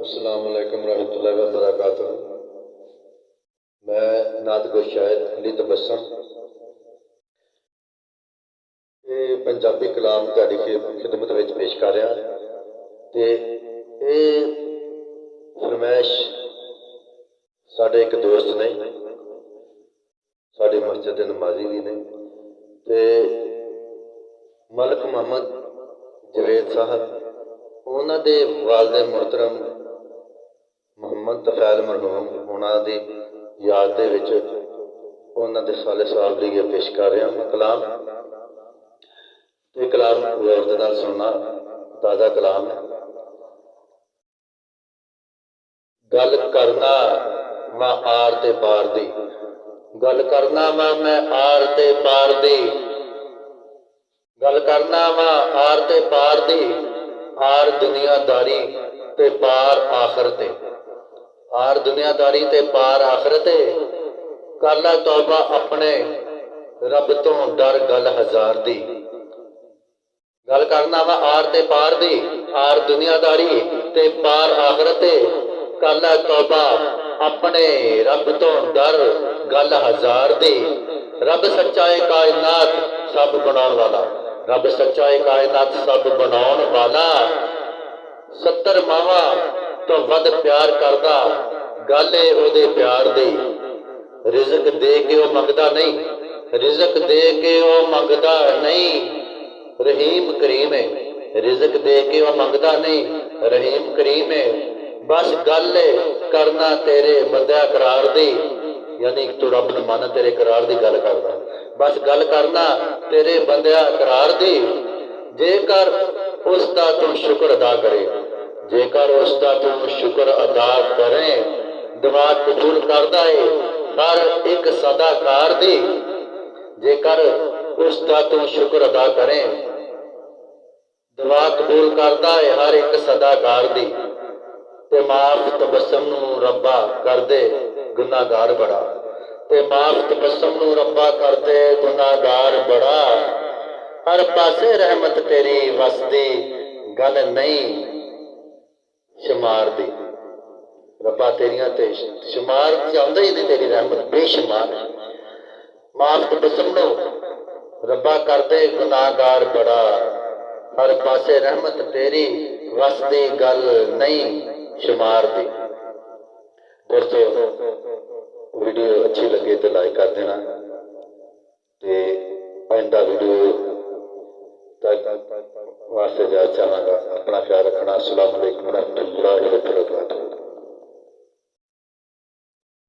अस्सलाम वालेकुम रहमतुल्लाहि व बरकातुहू। मैं नात गो शायद अली तबस्सम ये पंजाबी कलाम तुहाडी खिदमत विच पेश कर रहा ते ये फरमाइश साडे एक दोस्त ने साडी मस्जिद दे नमाजी भी ने ते मलक मोहम्मद जवेद साहब उन्हां दे वालिद मोहतरम मोहम्मद तफैल मरहूम उन्हां दी याद दे विच उन्हां दे साले साहब लिए पेश कर रहा मैं कलाम। तो कलाम गौर दे नाल सुनना, ताज़ा कलाम है। गल करना मां आर ते पार दी, गल करना मैं आर ते पार दी, गल करना मां आर ते पार दी, आर दुनियादारी ते पार आखरते, आर दुनियादारी ते पार आखरते, कर लै तौबा अपने रब तो डर गल हजार दी। गल करना वा आर ते पार दी, आर दुनियादारी ते पार आखरते, कर लै तौबा अपने रब तो डर गल हजार दी। रब सच्चा है कायनात सब बनाने वाला, रब सच्चा है कायनात सब बनाने वाला, 70 मावां तो वध प्यार करदा, गल है ओदे प्यार दी। रिज़क दे के वो मंगदा नहीं, रिज़क दे के वो मंगदा नहीं, रहीम करीम है। रिज़क दे के वो मंगदा नहीं, रहीम करीम है। बस गल करना तेरे बंदे करार दी, यानी तू रब नूं मन तेरे करार दी गल करदा, बस गल करना तेरे बंदे करार दी। जेकर उसका तू शुक्र अदा करे, जेकर उसका तू शुक्र अदा करे, दुआ कबूल करदा है हर एक सदाकार दी। जेकर उसका तू शुक्र अदा करें, दुआ कबूल करदा है हर एक सदाकार दी। ते माफ तबस्सम नूं रब्बा कर दे गुनाहगार बड़ा, ते माफ तबस्सम नूं रब्बा कर दे गुनाहगार बड़ा, हर पासे रहमत तेरी वसदी गल नहीं शुमार दी। रब्बा तेरियां ते शुमार चाहुंदा ही नहीं, तेरी रहमत बेशुमार है। माफ तबस्सम नूं रब्बा कर दे गुनाहगार बड़ा, हर पासे रहमत तेरी वसदी गल नहीं शुमार दी। दोस्तों वीडियो अच्छी लगे तो लाइक कर देना, ते आइंदा वीडियो तक वास्ते जा चाहांगा। अपना ख्याल रखना। अस्सलाम वालेकुम।